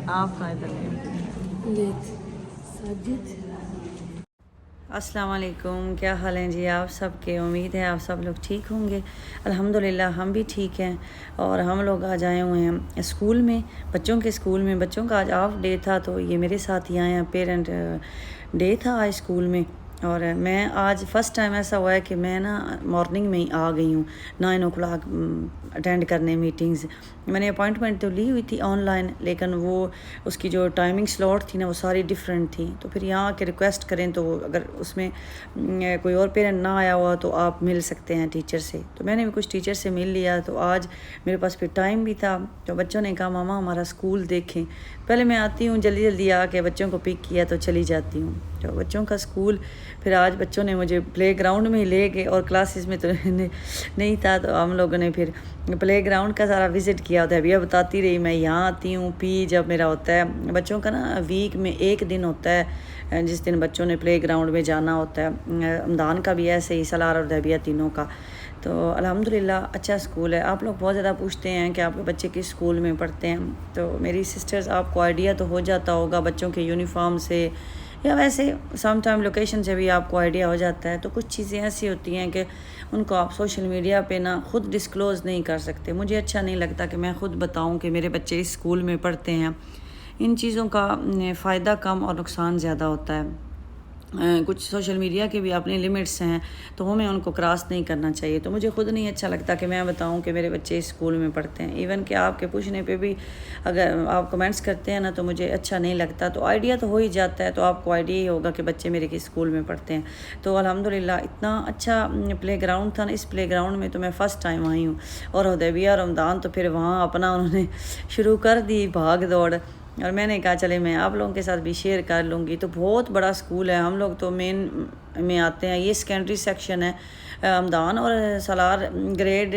आप फ़ायदा लें। अस्सलाम वालेकुम, क्या हाल हैं जी आप सब के। उम्मीद है आप सब लोग ठीक होंगे। अल्हम्दुलिल्लाह हम भी ठीक हैं। और हम लोग आज आए हुए हैं स्कूल में, बच्चों के स्कूल में। बच्चों का आज ऑफ डे था तो ये मेरे साथ ही आए हैं। पेरेंट डे था आज स्कूल में। और मैं आज फ़र्स्ट टाइम ऐसा हुआ है कि मैं ना मॉर्निंग में ही आ गई हूँ 9 o'clock अटेंड करने मीटिंग्स। मैंने अपॉइंटमेंट तो ली हुई थी ऑनलाइन, लेकिन वो उसकी जो टाइमिंग स्लॉट थी ना वो सारी डिफरेंट थी। तो फिर यहाँ के रिक्वेस्ट करें तो अगर उसमें कोई और पेरेंट ना आया हुआ तो आप मिल सकते हैं टीचर से। तो मैंने भी कुछ टीचर से मिल लिया। तो आज मेरे पास फिर टाइम भी था। तो बच्चों ने कहा मामा हमारा स्कूल देखें। पहले मैं आती हूँ जल्दी जल्दी आके बच्चों को पिक किया तो चली जाती हूँ। तो बच्चों का स्कूल फिर आज बच्चों ने मुझे प्ले ग्राउंड में ही ले गए, और क्लासेस में तो नहीं था। तो हम लोगों ने फिर प्ले ग्राउंड का सारा विज़िट किया होता है। भैया बताती रही मैं यहाँ आती हूँ पी जब मेरा होता है बच्चों का ना वीक में एक दिन होता है जिस दिन बच्चों ने प्ले ग्राउंड में जाना होता है। रमदान का भी ऐसे ही, सलार और दबिया तीनों का। तो अल्हम्दुलिल्लाह अच्छा स्कूल है। आप लोग बहुत ज़्यादा पूछते हैं कि आपके बच्चे किस स्कूल में पढ़ते हैं। तो मेरी सिस्टर्स आपको आइडिया तो हो जाता होगा बच्चों के यूनिफॉर्म से, या वैसे सम टाइम लोकेशन से भी आपको आइडिया हो जाता है। तो कुछ चीज़ें ऐसी होती हैं कि उनको आप सोशल मीडिया पे ना ख़ुद डिस्क्लोज़ नहीं कर सकते। मुझे अच्छा नहीं लगता कि मैं ख़ुद बताऊं कि मेरे बच्चे इस स्कूल में पढ़ते हैं। इन चीज़ों का फ़ायदा कम और नुकसान ज़्यादा होता है। कुछ सोशल मीडिया के भी अपने लिमिट्स हैं, तो हमें उनको क्रॉस नहीं करना चाहिए। तो मुझे ख़ुद नहीं अच्छा लगता कि मैं बताऊं कि मेरे बच्चे इस स्कूल में पढ़ते हैं। इवन कि आपके पूछने पे भी अगर आप कमेंट्स करते हैं ना तो मुझे अच्छा नहीं लगता। तो आइडिया तो हो ही जाता है, तो आपको आइडिया ही होगा कि बच्चे मेरे किस स्कूल में पढ़ते हैं। तो अल्हम्दुलिल्लाह इतना अच्छा प्ले ग्राउंड था ना। इस प्ले ग्राउंड में तो मैं फ़र्स्ट टाइम आई हूँ। और हुदैबिया रमदान तो फिर वहाँ अपना उन्होंने शुरू कर दी भाग दौड़। और मैंने कहा चले मैं आप लोगों के साथ भी शेयर कर लूँगी। तो बहुत बड़ा स्कूल है। हम लोग तो मेन में आते हैं, ये सेकेंडरी सेक्शन है। हमदान और सलार ग्रेड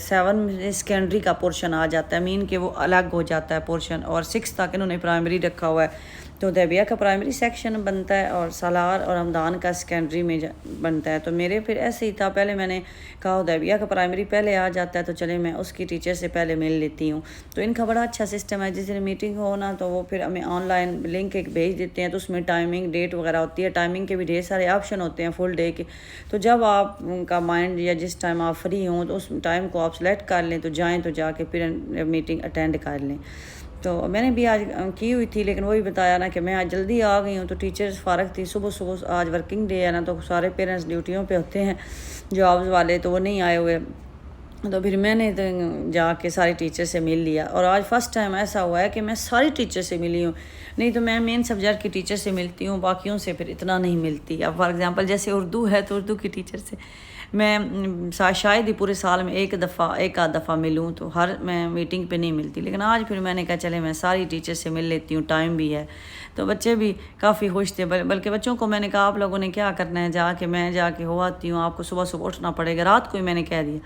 7 सेकेंडरी का पोर्शन आ जाता है। मीन के वो अलग हो जाता है पोर्शन। और 6 तक इन्होंने प्राइमरी रखा हुआ है। तो दबिया का प्राइमरी सेक्शन बनता है और सलार और हमदान का सेकेंडरी में बनता है। तो मेरे फिर ऐसे ही था, पहले मैंने कहा दबिया का प्राइमरी पहले आ जाता है तो चले मैं उसकी टीचर से पहले मिल लेती हूँ। तो इनका बड़ा अच्छा सिस्टम है। जिस दिन मीटिंग हो ना तो वो फिर हमें ऑनलाइन लिंक एक भेज देते हैं। तो उसमें टाइमिंग डेट वगैरह होती है। टाइमिंग के भी ढेर सारे ऑप्शन होते हैं फुल डे के। तो जब आपका माइंड या जिस टाइम आप फ्री हों तो उस टाइम को आप सेलेक्ट कर लें, तो जाएँ तो जाके फिर मीटिंग अटेंड कर लें। तो मैंने भी आज की हुई थी, लेकिन वही बताया ना कि मैं आज जल्दी आ गई हूँ। तो टीचर्स फ़ारग थी सुबह सुबह, आज वर्किंग डे है ना, तो सारे पेरेंट्स ड्यूटियों पे होते हैं जॉब्स वाले, तो वो नहीं आए हुए। तो फिर मैंने तो जाके सारी टीचर से मिल लिया। और आज फ़र्स्ट टाइम ऐसा हुआ है कि मैं सारी टीचर से मिली हूँ। नहीं तो मैं मेन सब्जेक्ट की टीचर से मिलती हूँ, बाकियों से फिर इतना नहीं मिलती। अब फॉर एग्ज़ाम्पल जैसे उर्दू है तो उर्दू की टीचर से मैं शायद ही पूरे साल में एक आध दफ़ा मिलूँ। तो हर मैं मीटिंग पे नहीं मिलती। लेकिन आज फिर मैंने कहा चले मैं सारी टीचर से मिल लेती हूँ, टाइम भी है। तो बच्चे भी काफ़ी खुश थे। बल्कि बच्चों को मैंने कहा आप लोगों ने क्या करना है, जाके मैं जाके हो आती हूँ, आपको सुबह सुबह उठना पड़ेगा। रात को ही मैंने कह दिया।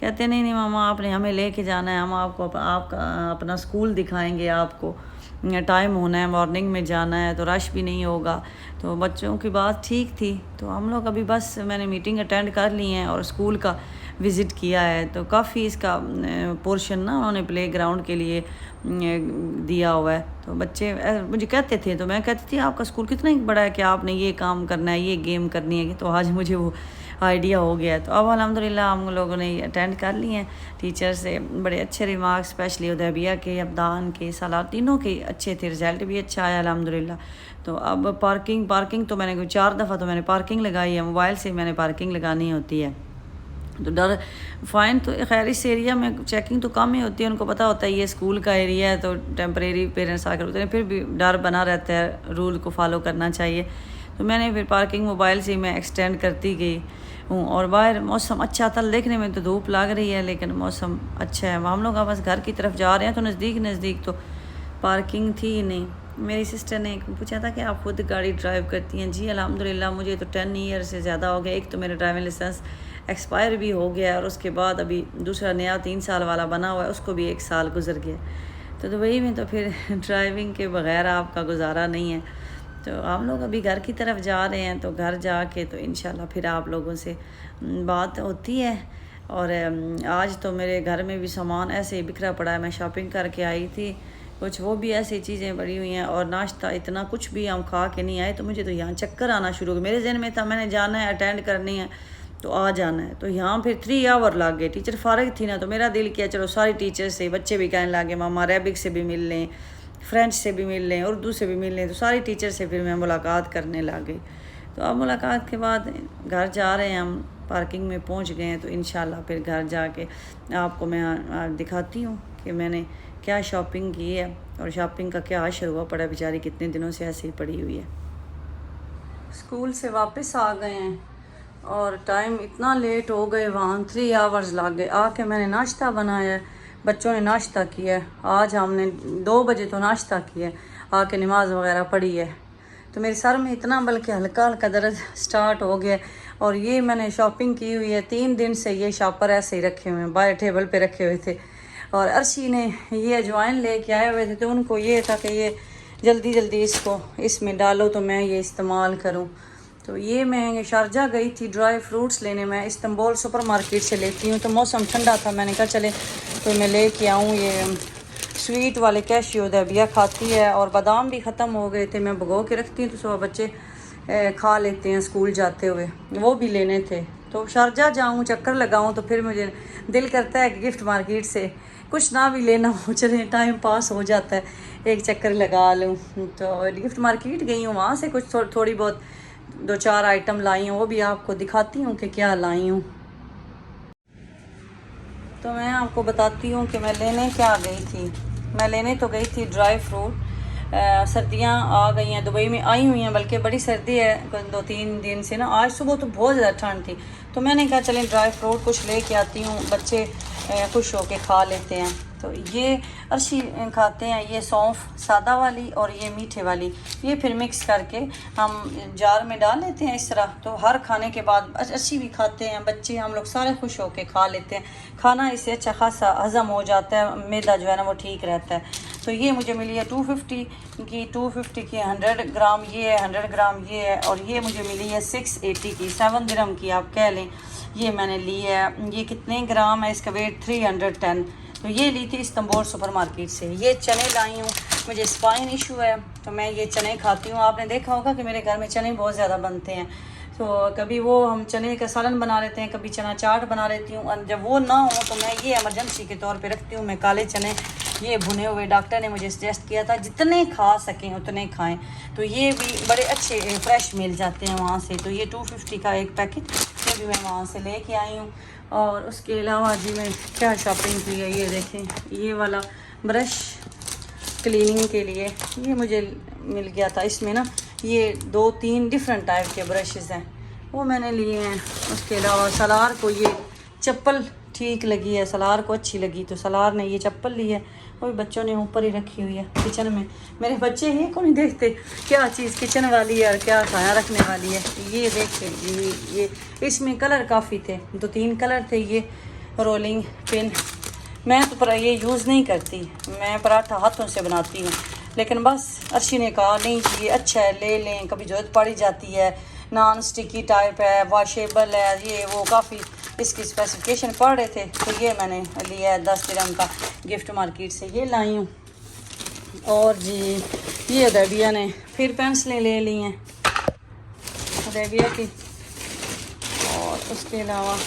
कहते नहीं नहीं मामा आपने हमें लेके जाना है, हम आपको आपका अपना स्कूल दिखाएंगे, आपको टाइम होना है, मॉर्निंग में जाना है तो रश भी नहीं होगा। तो बच्चों की बात ठीक थी। तो हम लोग अभी बस मैंने मीटिंग अटेंड कर ली है और स्कूल का विज़िट किया है। तो काफ़ी इसका पोर्शन ना उन्होंने प्ले ग्राउंड के लिए दिया हुआ है। तो बच्चे मुझे कहते थे, तो मैं कहती थी आपका स्कूल कितना ही बड़ा है कि आपने ये काम करना है, ये गेम करनी है। तो आज मुझे वो आइडिया हो गया। तो अब अल्हम्दुलिल्लाह हम लोगों ने अटेंड कर लिए हैं। टीचर से बड़े अच्छे रिमार्क्स, स्पेशली उदैबिया के, अब्दान के, सलार तीनों के अच्छे थे। रिज़ल्ट भी अच्छा आया अल्हम्दुलिल्लाह। तो अब पार्किंग तो मैंने 4 दफ़ा तो मैंने पार्किंग लगाई है। मोबाइल से मैंने पार्किंग लगानी होती है। तो डर फ़ाइन तो खैर इस एरिया में चेकिंग तो कम ही होती है। उनको पता होता है ये स्कूल का एरिया है, तो टेम्परेरी पेरेंट्स आकर होते हैं। फिर भी डर बना रहता है, रूल को फॉलो करना चाहिए। तो मैंने फिर पार्किंग मोबाइल से मैं एक्सटेंड करती गई हूँ। और बाहर मौसम अच्छा था, देखने में तो धूप लग रही है लेकिन मौसम अच्छा है। हम लोग बस घर की तरफ जा रहे हैं, तो नज़दीक तो पार्किंग थी ही नहीं। मेरी सिस्टर ने पूछा था कि आप खुद गाड़ी ड्राइव करती हैं। जी अल्हम्दुलिल्लाह मुझे तो 10 ईयर से ज़्यादा हो गया। एक तो मेरा ड्राइविंग लाइसेंस एक्सपायर भी हो गया है, और उसके बाद अभी दूसरा नया 3 साल वाला बना हुआ है, उसको भी 1 साल गुजर गया। तो दुबई में तो फिर ड्राइविंग के बग़ैर आपका गुजारा नहीं है। तो हम लोग अभी घर की तरफ जा रहे हैं। तो घर जाके तो इंशाल्लाह फिर आप लोगों से बात होती है। और आज तो मेरे घर में भी सामान ऐसे ही बिखरा पड़ा है। मैं शॉपिंग करके आई थी कुछ वो भी ऐसी चीज़ें पड़ी हुई हैं। और नाश्ता इतना कुछ भी हम खा के नहीं आए तो मुझे तो यहाँ चक्कर आना शुरू हो गया। मेरे जहन में था मैंने जाना है, अटेंड करनी है तो आ जाना है। तो यहाँ फिर 3 आवर लग गए। टीचर फारग थी ना, तो मेरा दिल किया चलो सारी टीचर से, बच्चे भी कहने लगे मामा अरेबिक से भी मिल लें, फ्रेंच से भी मिल लें, उर्दू से भी मिल लें। तो सारी टीचर से फिर मैं मुलाकात करने लग गई। तो अब मुलाकात के बाद घर जा रहे हैं हम, पार्किंग में पहुंच गए हैं। तो इंशाल्लाह फिर घर जाके आपको मैं दिखाती हूँ कि मैंने क्या शॉपिंग की है और शॉपिंग का क्या असर हुआ पड़ा। बेचारी कितने दिनों से ऐसे ही पड़ी हुई है। स्कूल से वापस आ गए हैं और टाइम इतना लेट हो गए, वहाँ 3 आवर्स लग गए। आके मैंने नाश्ता बनाया है, बच्चों ने नाश्ता किया है। आज हमने 2 बजे तो नाश्ता किया है, आके नमाज वगैरह पढ़ी है। तो मेरे सर में इतना बल्कि हल्का हल्का दर्द स्टार्ट हो गया। और ये मैंने शॉपिंग की हुई है, 3 दिन से ये शॉपर ऐसे ही रखे हुए हैं, बाहर टेबल पे रखे हुए थे। और अर्शी ने ये अजवाइन लेके आए हुए थे, तो उनको ये था कि ये जल्दी जल्दी इसको इसमें डालो तो मैं ये इस्तेमाल करूं। तो ये मैं शारजा गई थी ड्राई फ्रूट्स लेने, मैं इस्तांबुल सुपर मार्केट से लेती हूँ। तो मौसम ठंडा था, मैंने कहा चले तो मैं लेके आऊँ। ये स्वीट वाले कैशियो दबिया खाती है और बादाम भी ख़त्म हो गए थे, मैं भगो के रखती हूँ तो सुबह बच्चे खा लेते हैं स्कूल जाते हुए, वो भी लेने थे। तो शारजा जाऊँ चक्कर लगाऊँ तो फिर मुझे दिल करता है कि गिफ्ट मार्केट से कुछ ना भी लेना हो, चले टाइम पास हो जाता है, एक चक्कर लगा लूँ। तो गिफ्ट मार्केट गई हूँ, वहाँ से कुछ थोड़ी बहुत 2-4 आइटम लाई हूँ, वो भी आपको दिखाती हूँ कि क्या लाई हूँ। तो मैं आपको बताती हूँ कि मैं लेने क्या गई थी। मैं लेने तो गई थी ड्राई फ्रूट। सर्दियाँ आ गई हैं, दुबई में आई हुई हैं, बल्कि बड़ी सर्दी है 2-3 दिन से ना। आज सुबह तो बहुत ज़्यादा ठंड थी, तो मैंने कहा चलें ड्राई फ्रूट कुछ ले के आती हूँ, बच्चे खुश होके खा लेते हैं। तो ये अर्शी खाते हैं, ये सौंफ सादा वाली और ये मीठे वाली, ये फिर मिक्स करके हम जार में डाल लेते हैं इस तरह। तो हर खाने के बाद अर्शी भी खाते हैं, बच्चे, हम लोग सारे खुश होके खा लेते हैं। खाना इससे अच्छा खासा हज़म हो जाता है, मैदा जो है ना वो ठीक रहता है। तो ये मुझे मिली है 250 की 100 ग्राम ये है, 100 ग्राम ये है। और ये मुझे मिली है 680 की, 7 दिरहम की आप कह लें। ये मैंने ली है, ये कितने ग्राम है, इसका वेट 310। तो ये ली थी इस्तांबुल सुपर मार्केट से। ये चने लाई हूँ, मुझे स्पाइन इशू है तो मैं ये चने खाती हूँ। आपने देखा होगा कि मेरे घर में चने बहुत ज़्यादा बनते हैं। तो कभी वो हम चने का सालन बना लेते हैं, कभी चना चाट बना लेती हूँ। और जब वो ना हो तो मैं ये इमरजेंसी के तौर पे रखती हूँ। मैं काले चने ये भुने हुए, डॉक्टर ने मुझे सजेस्ट किया था जितने खा सकें उतने खाएं। तो ये भी बड़े अच्छे फ्रेश मिल जाते हैं वहाँ से। तो ये 250 का एक पैकेट, ये भी मैं वहाँ से लेके आई हूँ। और उसके अलावा जी मैं क्या शॉपिंग की है, ये देखें, ये वाला ब्रश क्लीनिंग के लिए ये मुझे मिल गया था। इसमें ना ये 2-3 डिफरेंट टाइप के ब्रशेज़ हैं, वो मैंने लिए हैं। उसके अलावा सलार को ये चप्पल ठीक लगी है, सलार को अच्छी लगी तो सलार ने ये चप्पल ली है, वो भी बच्चों ने ऊपर ही रखी हुई है किचन में। मेरे बच्चे ही को नहीं देखते क्या चीज़ किचन वाली है और क्या खाया रखने वाली है। ये देखते ये इसमें कलर काफ़ी थे, 2-3 कलर थे। ये रोलिंग पिन, मैं तो ये यूज़ नहीं करती, मैं पराठा हाथों से बनाती हूँ। लेकिन बस अर्शी ने कहा नहीं ये अच्छा है, ले लें, कभी ज़रूरत पड़ी जाती है। नॉन स्टिकी टाइप है, वॉशेबल है, ये वो काफ़ी इसकी स्पेसिफिकेशन पढ़ रहे थे। तो ये मैंने लिया है 10 दिरहम का, गिफ्ट मार्केट से ये लाई हूँ। और जी ये उदैबिया ने फिर पेंसिलें ले ली हैं उदैबिया की। और उसके अलावा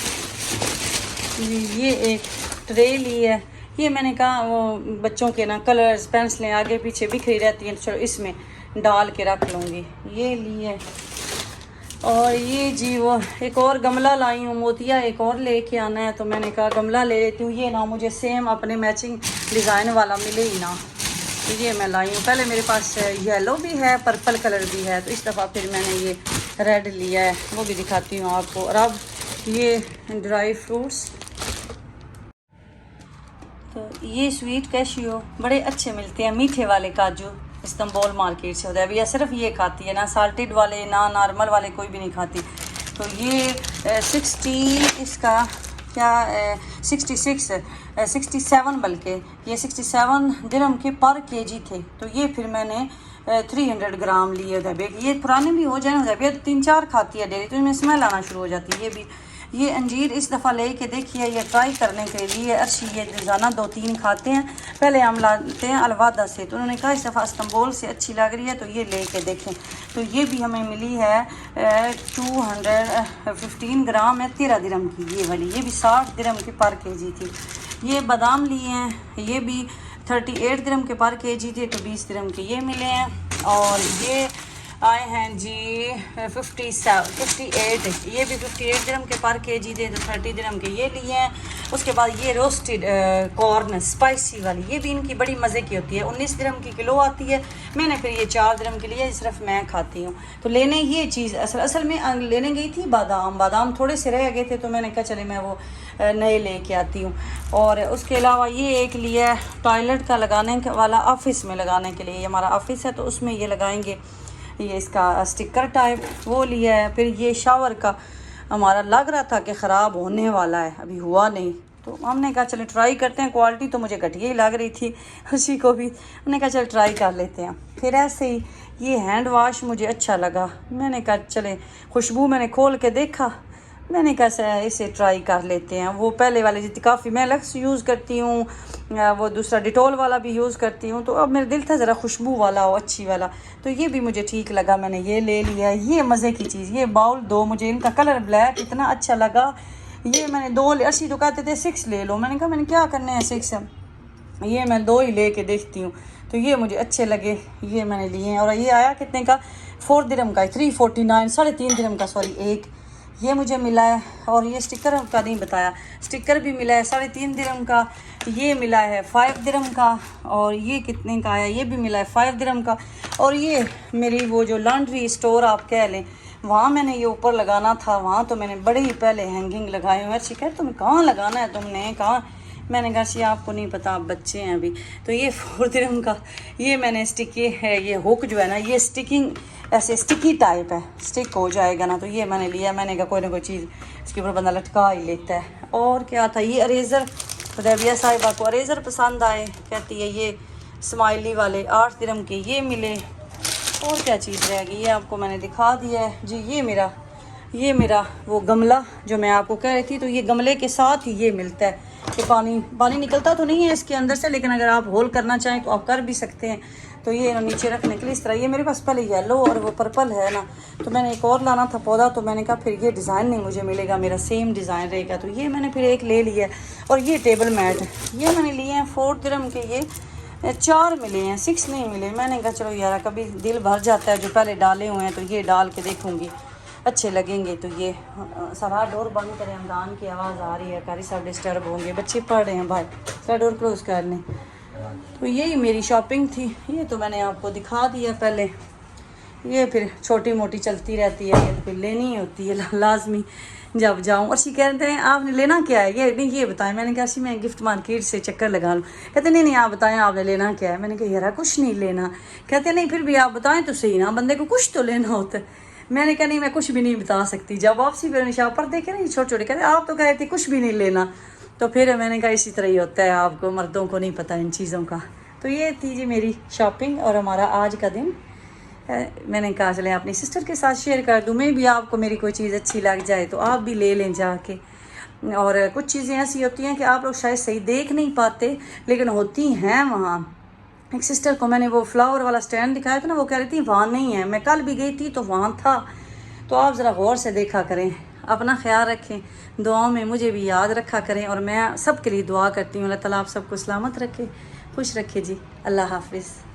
ये एक ट्रे ली है, ये मैंने कहा वो बच्चों के ना कलर्स पेंसिलें आगे पीछे बिखरी रहती हैं, तो चलो इसमें डाल के रख लूँगी, ये ली है। और ये जी वो एक और गमला लाई हूँ, मोतिया एक और लेके आना है, तो मैंने कहा गमला ले लेती हूँ। ये ना मुझे सेम अपने मैचिंग डिज़ाइन वाला मिले ही ना, तो ये मैं लाई हूँ। पहले मेरे पास येलो भी है, पर्पल कलर भी है, तो इस दफ़ा फिर मैंने ये रेड लिया है, वो भी दिखाती हूँ आपको। और अब ये ड्राई फ्रूट्स, तो ये स्वीट कैशियो बड़े अच्छे मिलते हैं, मीठे वाले काजू इस्तांबुल मार्केट से होता है। भैया सिर्फ ये खाती है, ना साल्टेड वाले ना नॉर्मल वाले कोई भी नहीं खाती। तो ये 60 इसका क्या 67 बल्कि ये 67 दिरहम के पर केजी थे। तो ये फिर मैंने 300 ग्राम लिए उधर। ये पुराने भी हो जाए उधर, 3-4 खाती है डेली तो इनमें स्मेल आना शुरू हो जाती है। ये भी ये अंजीर इस दफ़ा ले के देखिए, ये ट्राई करने के लिए अर्शी ये रोज़ाना 2-3 खाते हैं। पहले हम लाते हैं अलवादा से, तो उन्होंने कहा इस दफ़ा इस्तांबुल से अच्छी लग रही है तो ये ले के देखें। तो ये भी हमें मिली है 215 ग्राम है, 13 दिरहम की ये वाली, ये भी 60 दिरहम की पर केजी थी। ये बादाम लिए हैं, ये भी 38 दिरहम के पर केजी थे, तो 20 दिरहम के ये मिले हैं। और ये आए हैं जी 58, ये भी 58 दिरहम के पर केजी थे, तो 30 दिरहम के ये लिए हैं। उसके बाद ये रोस्टेड कॉर्न स्पाइसी वाली, ये भी इनकी बड़ी मज़े की होती है, 19 दिरहम की किलो आती है। मैंने फिर ये 4 दिरहम के लिए, सिर्फ मैं खाती हूँ। तो लेने ये चीज़ असल में लेने गई थी बादाम थोड़े से रह गए थे, तो मैंने कहा चले मैं वो नए लेके आती हूँ। और उसके अलावा ये एक लिया टॉयलेट का लगाने वाला, ऑफिस में लगाने के लिए, ये हमारा ऑफिस है तो उसमें ये लगाएंगे, ये इसका स्टिकर टाइप वो लिया है। फिर ये शावर का हमारा लग रहा था कि ख़राब होने वाला है, अभी हुआ नहीं, तो हमने कहा चले ट्राई करते हैं। क्वालिटी तो मुझे घटिया ही लग रही थी उसी को भी, हमने कहा चल ट्राई कर लेते हैं। फिर ऐसे ही ये हैंड वाश मुझे अच्छा लगा, मैंने कहा चले खुशबू मैंने खोल के देखा, मैंने कहा इसे ट्राई कर लेते हैं। वो पहले वाले जितनी काफ़ी मैं लक्स यूज़ करती हूँ, वो दूसरा डिटोल वाला भी यूज़ करती हूँ, तो अब मेरा दिल था ज़रा खुशबू वाला हो, अच्छी वाला, तो ये भी मुझे ठीक लगा, मैंने ये ले लिया। ये मज़े की चीज़, ये बाउल 2 मुझे इनका कलर ब्लैक इतना अच्छा लगा, ये मैंने 2 अर्शी तो कहते थे 6 ले लो, मैंने कहा मैंने क्या करने हैं 6, ये मैं 2 ही ले के देखती हूँ। तो ये मुझे अच्छे लगे, ये मैंने लिए हैं। और ये आया कितने का, 4 दिरहम का, 349, 3.5 दिरहम का, सॉरी एक ये मुझे मिला है। और ये स्टिकर का नहीं बताया, स्टिकर भी मिला है 3.5 दिरहम का, ये मिला है 5 दिरहम का, और ये कितने का आया, ये भी मिला है 5 दिरहम का। और ये मेरी वो जो लॉन्ड्री स्टोर आप कह लें, वहाँ मैंने ये ऊपर लगाना था, वहाँ तो मैंने बड़े ही पहले हैंगिंग लगाए हुए। शिकायत तुम्हें कहाँ लगाना है, तुमने कहाँ, मैंने कहा सी आपको नहीं पता, आप बच्चे हैं अभी। तो ये 4 दिरहम का, ये मैंने स्टिकी है, ये हुक जो है ना, ये स्टिकिंग ऐसे स्टिकी टाइप है, स्टिक हो जाएगा ना, तो ये मैंने लिया। मैंने कहा कोई ना कोई चीज़ इसके ऊपर बंदा लटका ही लेता है। और क्या था, ये अरेज़र, रबिया साहिबा को अरेज़र पसंद आए, कहती है ये स्माइली वाले 8 दिरहम के ये मिले। और क्या चीज़ रह गई, ये आपको मैंने दिखा दिया है जी। ये मेरा वो गमला जो मैं आपको कह रही थी, तो ये गमले के साथ ही ये मिलता है कि पानी निकलता तो नहीं है इसके अंदर से, लेकिन अगर आप होल करना चाहें तो आप कर भी सकते हैं। तो ये नीचे रखने के लिए इस तरह, ये मेरे पास पहले येलो और वो पर्पल है ना, तो मैंने एक और लाना था पौधा, तो मैंने कहा फिर ये डिज़ाइन नहीं मुझे मिलेगा, मेरा सेम डिज़ाइन रहेगा, तो ये मैंने फिर एक ले लिया। और ये टेबल मैट, ये मैंने लिए हैं 4 दिरहम के, ये 4 मिले हैं, 6 नहीं मिले। मैंने कहा चलो यार कभी दिल भर जाता है, जो पहले डाले हुए हैं तो ये डाल के देखूँगी, अच्छे लगेंगे। तो ये सारा डोर बंद करें, अमदान की आवाज़ आ रही है, कारी सब डिस्टर्ब होंगे, बच्चे पढ़ रहे हैं भाई, सारा डोर क्लोज कर लें। तो यही मेरी शॉपिंग थी, ये तो मैंने आपको दिखा दिया पहले। ये फिर छोटी मोटी चलती रहती है, ये तो फिर लेनी ही होती है लाजमी जब जाऊँ। और सी कहते हैं आपने लेना क्या है, ये नहीं ये बताएं। मैंने कहा सी मैं गिफ्ट मार्केट से चक्कर लगा लूँ। कहते नहीं आप बताएं आपने लेना क्या है। मैंने कहा यार कुछ नहीं लेना। कहते नहीं फिर भी आप बताएं तो सही ना, बंदे को कुछ तो लेना होता है। मैंने कहा नहीं मैं कुछ भी नहीं बता सकती। जब वापसी फिर निशा पर देखे ना छोटे छोटे, कहते आप तो कह रहे थे कुछ भी नहीं लेना। तो फिर मैंने कहा इसी तरह ही होता है, आपको मर्दों को नहीं पता इन चीज़ों का। तो ये थी जी मेरी शॉपिंग और हमारा आज का दिन। मैंने कहा चले अपनी सिस्टर के साथ शेयर कर दूँ, मैं भी आपको मेरी कोई चीज़ अच्छी लग जाए तो आप भी ले लें जाके। और कुछ चीज़ें ऐसी होती हैं कि आप लोग शायद सही देख नहीं पाते, लेकिन होती हैं वहाँ। एक सिस्टर को मैंने वो फ्लावर वाला स्टैंड दिखाया था ना, वो कह रही थी वहाँ नहीं है, मैं कल भी गई थी तो वहाँ था। तो आप ज़रा गौर से देखा करें, अपना ख्याल रखें, दुआओं में मुझे भी याद रखा करें। और मैं सब के लिए दुआ करती हूँ, अल्लाह ताला आप सबको सलामत रखे, खुश रखे जी। अल्लाह हाफिज़।